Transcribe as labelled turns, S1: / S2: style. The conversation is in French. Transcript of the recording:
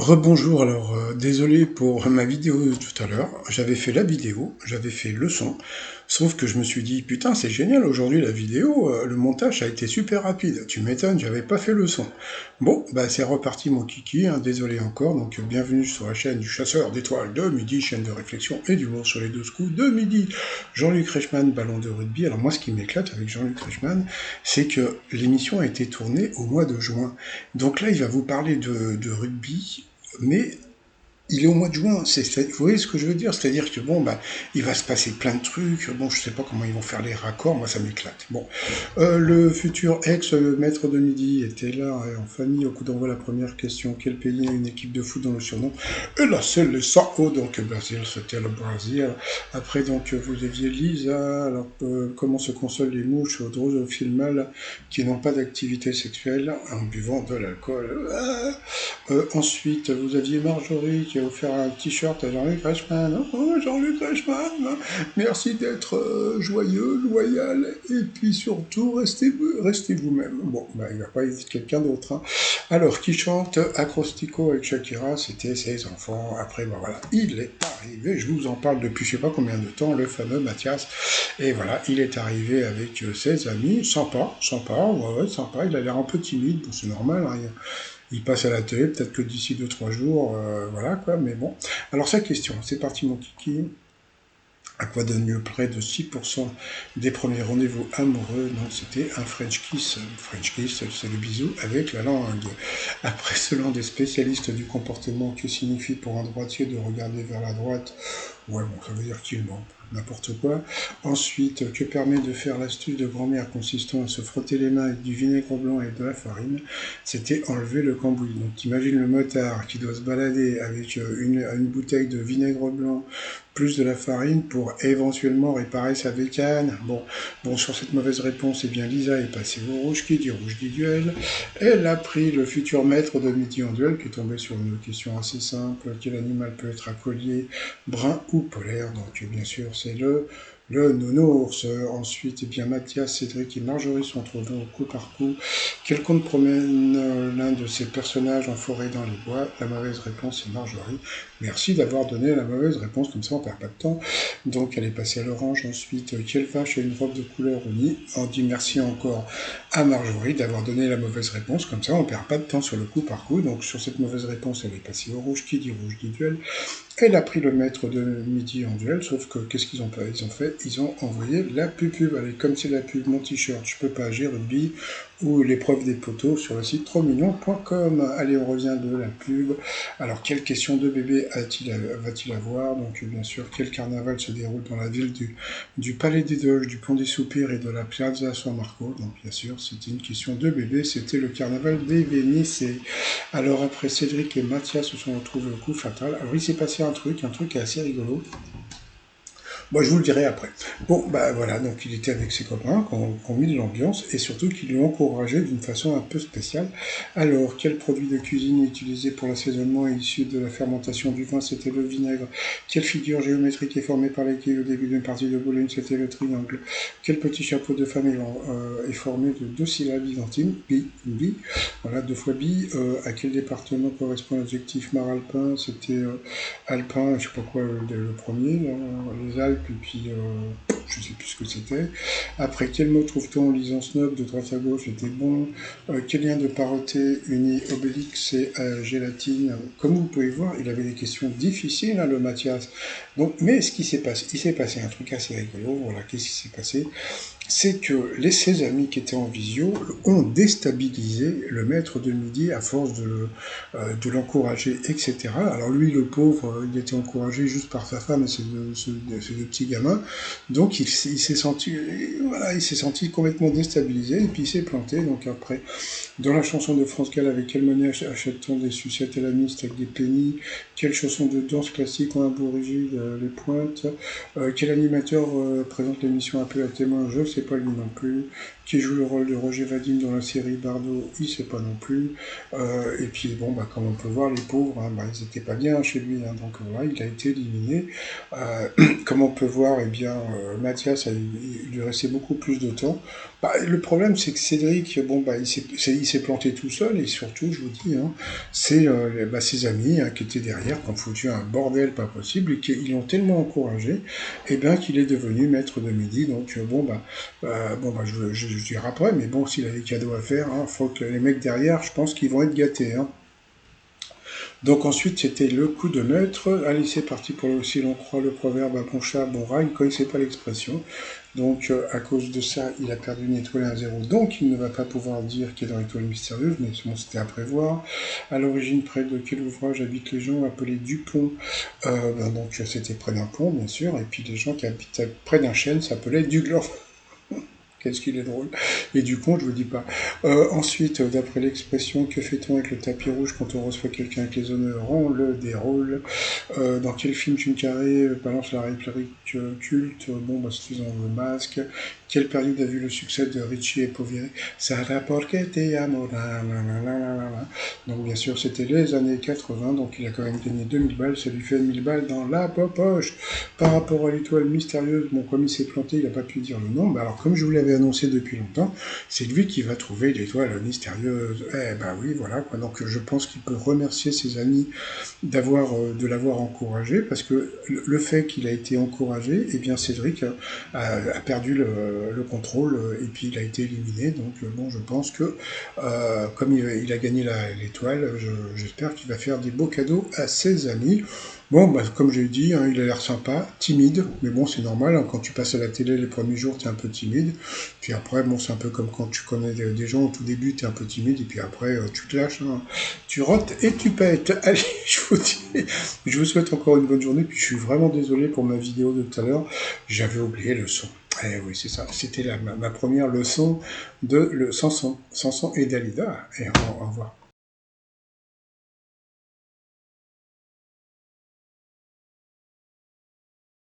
S1: Rebonjour, alors désolé pour ma vidéo de tout à l'heure, j'avais fait la vidéo, j'avais fait le son, sauf que je me suis dit, putain c'est génial aujourd'hui la vidéo, le montage a été super rapide, tu m'étonnes, j'avais pas fait le son. Bon, bah c'est reparti mon kiki, hein, désolé encore, donc bienvenue sur la chaîne du chasseur d'étoiles de midi, chaîne de réflexion et d'humour sur les 12 coups de midi. Jean-Luc Reichmann, ballon de rugby, alors moi ce qui m'éclate avec Jean-Luc Reichmann, c'est que l'émission a été tournée au mois de juin, donc là il va vous parler de rugby, mais il est au mois de juin, vous voyez ce que je veux dire? C'est-à-dire que bon, bah, il va se passer plein de trucs, bon, je sais pas comment ils vont faire les raccords, moi ça m'éclate. Bon, le futur ex-maître de midi était là, en famille, au coup d'envoi la première question, quel pays a une équipe de foot dans le surnom? Et là, c'est le Sao, donc Brésil, c'était le Brésil. Après, donc, vous aviez Lisa, alors, comment se consolent les mouches au drosophile mâle qui n'ont pas d'activité sexuelle en buvant de l'alcool? Ensuite, vous aviez Marjorie qui a offert un t-shirt à Jean-Luc Reichmann. Oh, Jean-Luc Reichmann, merci d'être joyeux, loyal, et puis surtout, restez vous-même. Bon, bah, il va pas être quelqu'un d'autre. Hein. Alors, qui chante Acrostico avec Shakira, c'était ses enfants. Après, bah voilà, il est arrivé, je vous en parle depuis je sais pas combien de temps, le fameux Mathias. Et voilà, il est arrivé avec ses amis, sympa, ouais, sympa, il a l'air un peu timide, bon, c'est normal, hein, il passe à la télé, peut-être que d'ici 2-3 jours, voilà quoi, mais bon. Alors sa question, c'est parti mon kiki. À quoi donne lieu près de 6% des premiers rendez-vous amoureux? Donc c'était un French kiss. French kiss, c'est le bisou avec la langue. Après, selon des spécialistes du comportement, que signifie pour un droitier de regarder vers la droite? Ouais, bon, ça veut dire qu'il ment, n'importe quoi. Ensuite, que permet de faire l'astuce de grand-mère consistant à se frotter les mains avec du vinaigre blanc et de la farine? C'était enlever le cambouis. Donc imagine le motard qui doit se balader avec une bouteille de vinaigre blanc plus de la farine pour éventuellement réparer sa bécane. Bon, sur cette mauvaise réponse, eh bien Lisa est passée au rouge qui dit rouge dit duel. Elle a pris le futur maître de midi en duel qui est tombé sur une question assez simple. Quel animal peut être accollier, brun ou polaire? Donc bien sûr c'est le nounours. Ensuite, eh bien, Mathias, Cédric et Marjorie sont trouvés au coup par coup. Quel conte promène l'un de ces personnages en forêt dans les bois? La mauvaise réponse est Marjorie. Merci d'avoir donné la mauvaise réponse, comme ça on perd pas de temps. Donc elle est passée à l'orange. Ensuite, quelle vache a une robe de couleur unie? On dit merci encore à Marjorie d'avoir donné la mauvaise réponse, comme ça on perd pas de temps sur le coup par coup. Donc sur cette mauvaise réponse, elle est passée au rouge qui dit duel. Elle a pris le maître de midi en duel, sauf que qu'est-ce qu'ils ont fait? Ils ont envoyé la pub. Allez, comme c'est la pub, mon t-shirt, je peux pas agir, rugby, ou l'épreuve des poteaux sur le site trotsmignon.com. Allez, on revient de la pub. Alors, quelle question de bébé va-t-il avoir? Donc, bien sûr, quel carnaval se déroule dans la ville du Palais des Doges, du Pont des Soupirs et de la Piazza San Marco? Donc, bien sûr, c'était une question de bébé, c'était le carnaval des Vénitiens. Alors, après, Cédric et Mathias se sont retrouvés au coup fatal. Alors, il s'est passé un truc assez rigolo. Moi, je vous le dirai après. Bon, bah voilà, donc il était avec ses copains qui ont mis de l'ambiance et surtout qui l'ont encouragé d'une façon un peu spéciale. Alors, quel produit de cuisine est utilisé pour l'assaisonnement et issu de la fermentation du vin? C'était le vinaigre. Quelle figure géométrique est formée par l'équille au début d'une partie de bowling? C'était le triangle. Quel petit chapeau de femme est formé de deux syllabes byzantines? Bi. Voilà, deux fois bi. À quel département correspond l'adjectif mar-alpin? C'était alpin, je sais pas quoi, le premier, là, les Alpes, et puis je sais plus ce que c'était. Après, quel mot trouve-t-on en lisant Snob de droite à gauche? C'était bon. Quel lien de parenté unit Obélix et Gélatine? Comme vous pouvez voir, il avait des questions difficiles, hein, le Mathias. Donc, mais ce qui s'est passé, il s'est passé un truc assez rigolo. Voilà, qu'est-ce qui s'est passé? C'est que ses amis qui étaient en visio ont déstabilisé le maître de midi à force de l'encourager, etc. Alors lui, le pauvre, il était encouragé juste par sa femme et ses deux petits gamins. Donc il s'est senti, voilà, il s'est senti complètement déstabilisé et puis il s'est planté. Donc après, dans la chanson de France Gall, avec quelle monnaie achète-t-on des sucettes à la miste avec des pennies? Quelle chanson de danse classique ont un bout rigide, les pointes? Quel animateur présente l'émission Appel à témoins? Je sais c'est pas lui non plus. Qui joue le rôle de Roger Vadim dans la série Bardot, il sait pas non plus. Et puis bon, bah, comme on peut voir, les pauvres, hein, bah, ils étaient pas bien chez lui, hein, donc voilà, il a été éliminé. Euh, Comme on peut voir, eh bien, Mathias, il lui restait beaucoup plus de temps. Bah, le problème, c'est que Cédric, bon, bah, il s'est planté tout seul, et surtout, je vous dis, hein, c'est bah, ses amis hein, qui étaient derrière, qui ont foutu un bordel pas possible, et qui ils l'ont tellement encouragé, eh bien, qu'il est devenu maître de midi. Donc, bon, bah, je dirai après, mais bon, s'il a des cadeaux à faire, hein, faut que les mecs derrière, je pense qu'ils vont être gâtés. Hein. Donc ensuite, c'était le coup de maître. Allez, c'est parti pour si l'on croit le proverbe à bon chat, bon rat, il ne connaissait pas l'expression. Donc à cause de ça, il a perdu une étoile et un zéro. Donc il ne va pas pouvoir dire qu'il est dans l'étoile mystérieuse, mais bon, c'était à prévoir. À l'origine, près de quel ouvrage habitent les gens appelés Dupont donc c'était près d'un pont, bien sûr. Et puis les gens qui habitent près d'un chêne s'appelaient Dugland. Qu'est-ce qu'il est drôle. Et du coup, je vous dis pas. Ensuite, d'après l'expression, que fait-on avec le tapis rouge quand on reçoit quelqu'un avec les honneurs? On le déroule. Dans quel film Jim Carrey balance la réplique culte? Bon, bah, c'est dans le masque. Quelle période a vu le succès de Richie et Poveri? Sarà porque te amo. Donc, bien sûr, c'était les années 80. Donc, il a quand même gagné 2000 balles. Ça lui fait 1000 balles dans la poche. Par rapport à l'étoile mystérieuse, bon, comme il s'est planté, il n'a pas pu dire le nom. Bah, alors, comme je vous l'avais annoncé depuis longtemps, c'est lui qui va trouver l'étoile mystérieuse. Eh ben oui, voilà quoi. Donc, je pense qu'il peut remercier ses amis de l'avoir encouragé, parce que le fait qu'il a été encouragé, eh bien Cédric a perdu le contrôle et puis il a été éliminé. Donc bon, je pense que comme il a gagné l'étoile, j'espère qu'il va faire des beaux cadeaux à ses amis. Bon, bah, comme j'ai dit, hein, il a l'air sympa, timide, mais bon, c'est normal, hein, quand tu passes à la télé les premiers jours, tu es un peu timide, puis après, bon, c'est un peu comme quand tu connais des gens, au tout début, tu es un peu timide, et puis après, tu te lâches, hein, tu rotes et tu pètes. Allez, je vous dis, je vous souhaite encore une bonne journée, puis je suis vraiment désolé pour ma vidéo de tout à l'heure, j'avais oublié le son. Eh oui, c'est ça, c'était ma première leçon de Samson et Dalida, et au revoir.